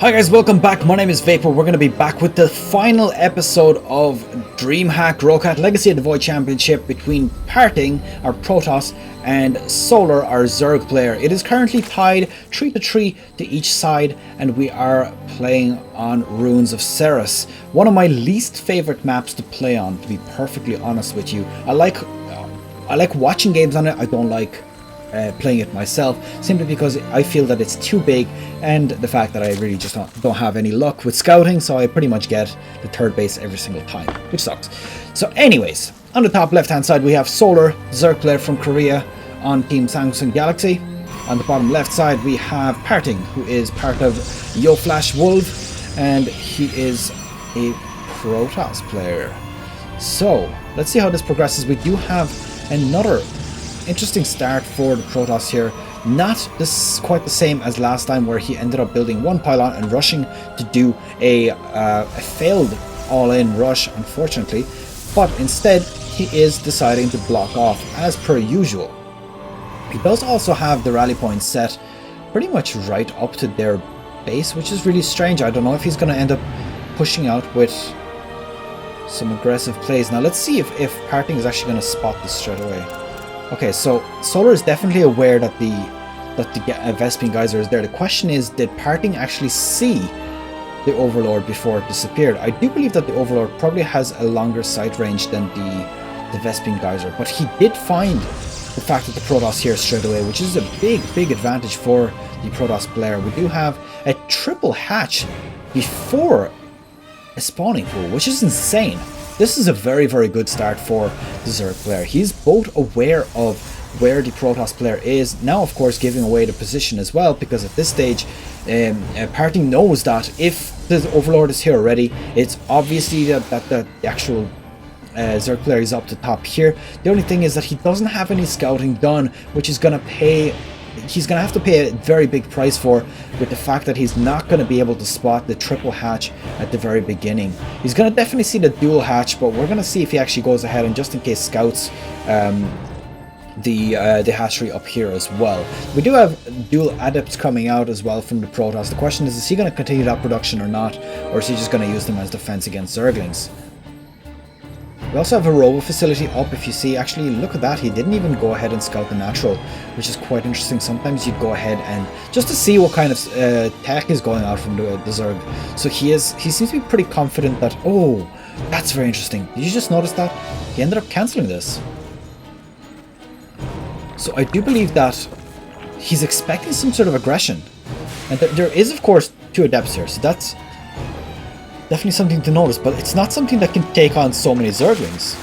Hi guys, welcome back. My name is Vaipo. We're going to be back with the final episode of Dreamhack Rokat Legacy of the Void Championship between PartinG, our Protoss, and Solar, our Zerg player. It is currently tied 3-3 to each side, and we are playing on Ruins of Ceres. One of my least favorite maps to play on, to be perfectly honest with you. I like watching games on it. I don't like playing it myself, simply because I feel that it's too big, and the fact that I really just don't have any luck with scouting, so I pretty much get the third base every single time, which sucks. So anyways, on the top left hand side we have Solar, Zerg player from Korea on Team Samsung Galaxy. On the bottom left side we have PartinG, who is part of Yo Flash Wolf, and he is a Protoss player. So let's see how this progresses. We do have another interesting start for the Protoss here. Not quite the same as last time, where he ended up building one pylon and rushing to do a failed all-in rush, unfortunately, but instead he is deciding to block off as per usual. He does also have the rally points set pretty much right up to their base, which is really strange. I don't know if he's going to end up pushing out with some aggressive plays. Now let's see if PartinG is actually going to spot this straight away. Okay, so Solar is definitely aware that the Vespene Geyser is there. The question is, did PartinG actually see the Overlord before it disappeared? I do believe that the Overlord probably has a longer sight range than the Vespene Geyser, but he did find the fact that the Protoss here straight away, which is a big advantage for the Protoss player. We do have a triple hatch before a spawning pool, which is insane. This is a very good start for the Zerg player. He's both aware of where the Protoss player is, now of course giving away the position as well, because at this stage PartinG knows that if the Overlord is here already, it's obviously that the actual Zerg player is up to top here. The only thing is that he doesn't have any scouting done, which is going to pay. He's going to have to pay a very big price for, with the fact that he's not going to be able to spot the triple hatch at the very beginning. He's going to definitely see the dual hatch, but we're going to see if he actually goes ahead and just in case scouts the hatchery up here as well. We do have dual adepts coming out as well from the Protoss. The question is he going to continue that production or not, or is he just going to use them as defense against Zerglings? We also have a robo facility up. If you see, actually look at that, he didn't even go ahead and scout the natural, which is quite interesting. Sometimes you'd go ahead and just to see what kind of tech is going out from the Zerg. So he seems to be pretty confident that, oh, that's very interesting. Did you just notice that? He ended up cancelling this. So I do believe that he's expecting some sort of aggression. And there is of course two adepts here, so that's definitely something to notice, but it's not something that can take on so many Zerglings.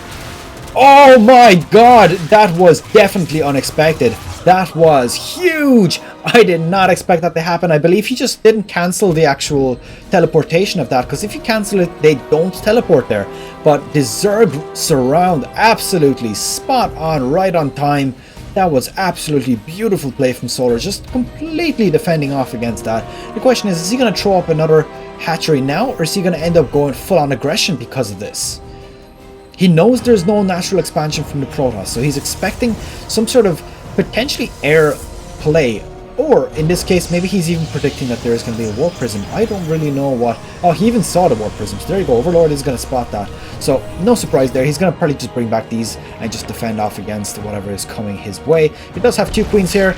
Oh my god, that was definitely unexpected. That was huge. I did not expect that to happen. I believe he just didn't cancel the actual teleportation of that, because if you cancel it, they don't teleport there. But the Zerg surround, absolutely spot on, right on time. That was absolutely beautiful play from Solar, just completely defending off against that. The question is he going to throw up another hatchery now, or is he going to end up going full on aggression because of this? He knows there's no natural expansion from the Protoss, so he's expecting some sort of potentially air play, or in this case maybe he's even predicting that there is going to be a Warp Prism. I don't really know what. Oh, he even saw the Warp Prism, so there you go. Overlord is going to spot that, so no surprise there. He's going to probably just bring back these and just defend off against whatever is coming his way. He does have two queens here.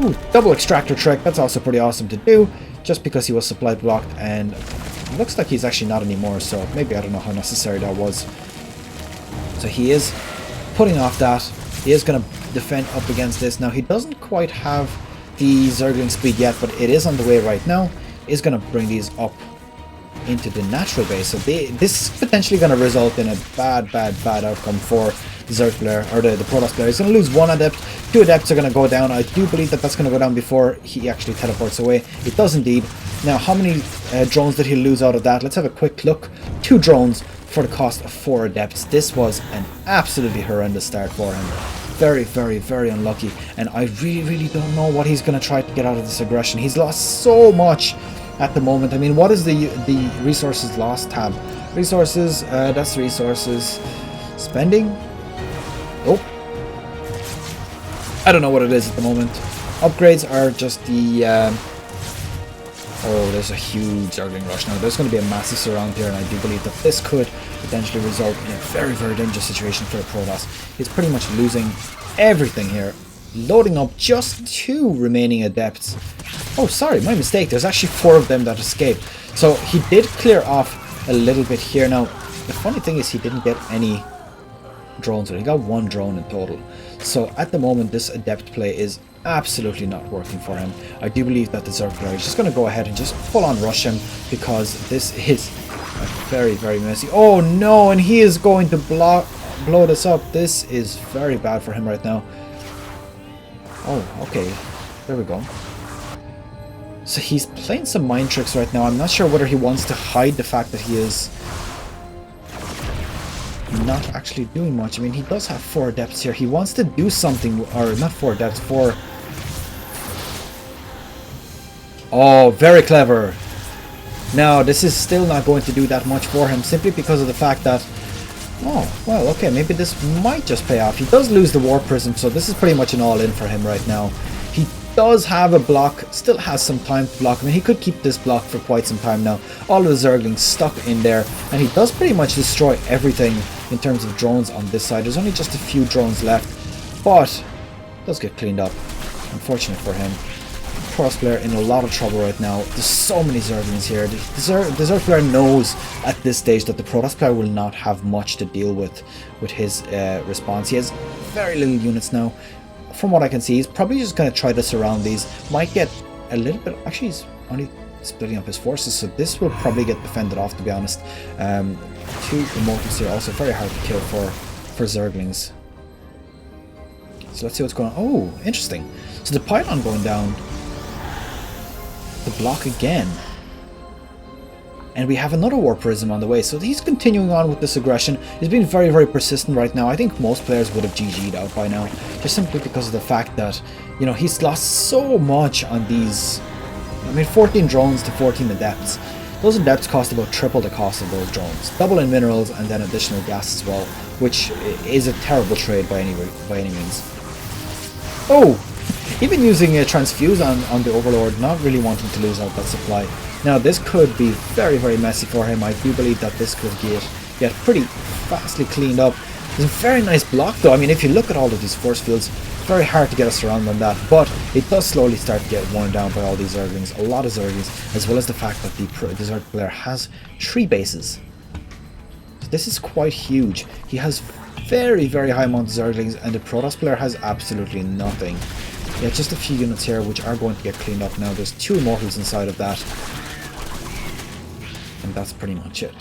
Ooh, double extractor trick, that's also pretty awesome to do, just because he was supply blocked, and it looks like he's actually not anymore, so maybe I don't know how necessary that was. So he is putting off that. He is going to defend up against this. Now he doesn't quite have the Zergling speed yet, but it is on the way right now. Is going to bring these up into the natural base, so this is potentially going to result in a bad outcome for the Zerg player, or the Protoss player. He's going to lose one adept. Two adepts are going to go down. I do believe that that's going to go down before he actually teleports away. It does indeed. Now how many drones did he lose out of that? Let's have a quick look. 2 drones for the cost of 4 adepts. This was an absolutely horrendous start for him. Very unlucky, and I really don't know what he's going to try to get out of this aggression. He's lost so much at the moment. I mean, what is the resources lost tab? Resources, that's resources. Spending? Oh, I don't know what it is at the moment. Upgrades are just the Oh, there's a huge Zergling rush now. There's going to be a massive surround here, and I do believe that this could potentially result in a very, very dangerous situation for the Protoss. He's pretty much losing everything here. Loading up just 2 remaining Adepts. Oh, sorry, my mistake. There's actually 4 of them that escaped. So he did clear off a little bit here. Now, the funny thing is he didn't get any drones, but he got 1 drone in total. So at the moment, this Adept play is absolutely not working for him. I do believe that the Zerg player is just going to go ahead and just full on rush him, because this is a very, very messy. Oh no, and he is going to blow this up. This is very bad for him right now. Oh, okay. There we go. So he's playing some mind tricks right now. I'm not sure whether he wants to hide the fact that he is not actually doing much. I mean, he does have 4 Adepts here. He wants to do something, or not 4 Adepts, 4... Oh, very clever. Now, this is still not going to do that much for him, simply because of the fact that... Oh, well, okay, maybe this might just pay off. He does lose the War Prism, so this is pretty much an all-in for him right now. He does have a block, still has some time to block. I mean, he could keep this block for quite some time now. All of the Zerglings stuck in there, and he does pretty much destroy everything in terms of drones on this side. There's only just a few drones left, but it does get cleaned up. Unfortunate for him. Protoss player in a lot of trouble right now. There's so many Zerglings here. The Zerg player knows at this stage that the Protoss player will not have much to deal with his response. He has very little units now. From what I can see, he's probably just going to try to surround these. Might get a little bit... Actually, he's only splitting up his forces, so this will probably get defended off, to be honest. 2 Immortals here, also very hard to kill for Zerglings. So let's see what's going on. Oh, interesting. So the pylon going down. The block again. And we have another War Prism on the way, so he's continuing on with this aggression. He's been very, very persistent right now. I think most players would have GG'd out by now, just simply because of the fact that, you know, he's lost so much on these. I mean, 14 drones to 14 Adepts. Those Adepts cost about triple the cost of those drones. Double in minerals and then additional gas as well, which is a terrible trade by any means. Oh! Even using a Transfuse on the Overlord, not really wanting to lose out that supply. Now this could be very, very messy for him. I do believe that this could get pretty fastly cleaned up. It's a very nice block though. I mean, if you look at all of these force fields, very hard to get us around on that, but it does slowly start to get worn down by all these Zerglings, a lot of Zerglings, as well as the fact that the Zerg player has 3 bases. So this is quite huge. He has very, very high amount of Zerglings, and the Protoss player has absolutely nothing. Yeah, just a few units here which are going to get cleaned up now. There's 2 Immortals inside of that. And that's pretty much it.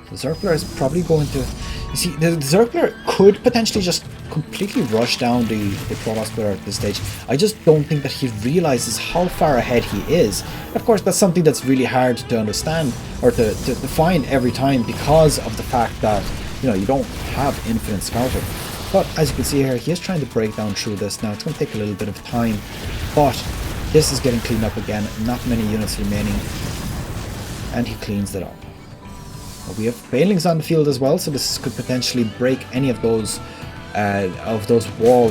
The Zerg player is probably going to... You see, the Zerg player could potentially just completely rush down the Protoss player at this stage. I just don't think that he realizes how far ahead he is. Of course, that's something that's really hard to understand or to find every time, because of the fact that, you know, you don't have infinite scouting. But as you can see here, he is trying to break down through this. Now it's going to take a little bit of time, but this is getting cleaned up again. Not many units remaining, and he cleans it up. Well, we have Banelings on the field as well, so this could potentially break any of those wall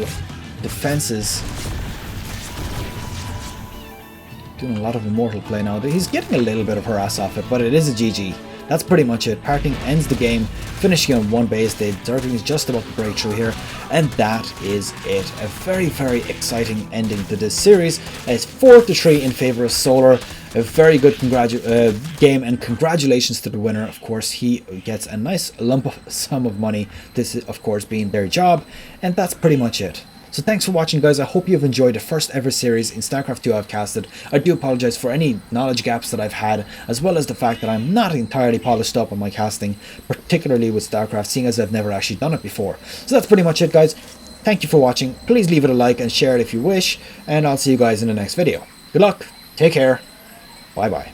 defenses. Doing a lot of Immortal play now. He's getting a little bit of harass off it, but it is a GG. That's pretty much it. PartinG ends the game, finishing on 1 base. The Zergling is just about to break through here, and that is it. A very, very exciting ending to this series. It's 4-3 in favor of Solar. A very good game, and congratulations to the winner. Of course, he gets a nice sum of money. This is, of course, being their job, and that's pretty much it. So thanks for watching, guys. I hope you've enjoyed the first ever series in Starcraft 2 I've casted. I do apologize for any knowledge gaps that I've had, as well as the fact that I'm not entirely polished up on my casting, particularly with Starcraft, seeing as I've never actually done it before. So that's pretty much it, guys. Thank you for watching. Please leave it a like and share it if you wish, and I'll see you guys in the next video. Good luck. Take care. Bye bye.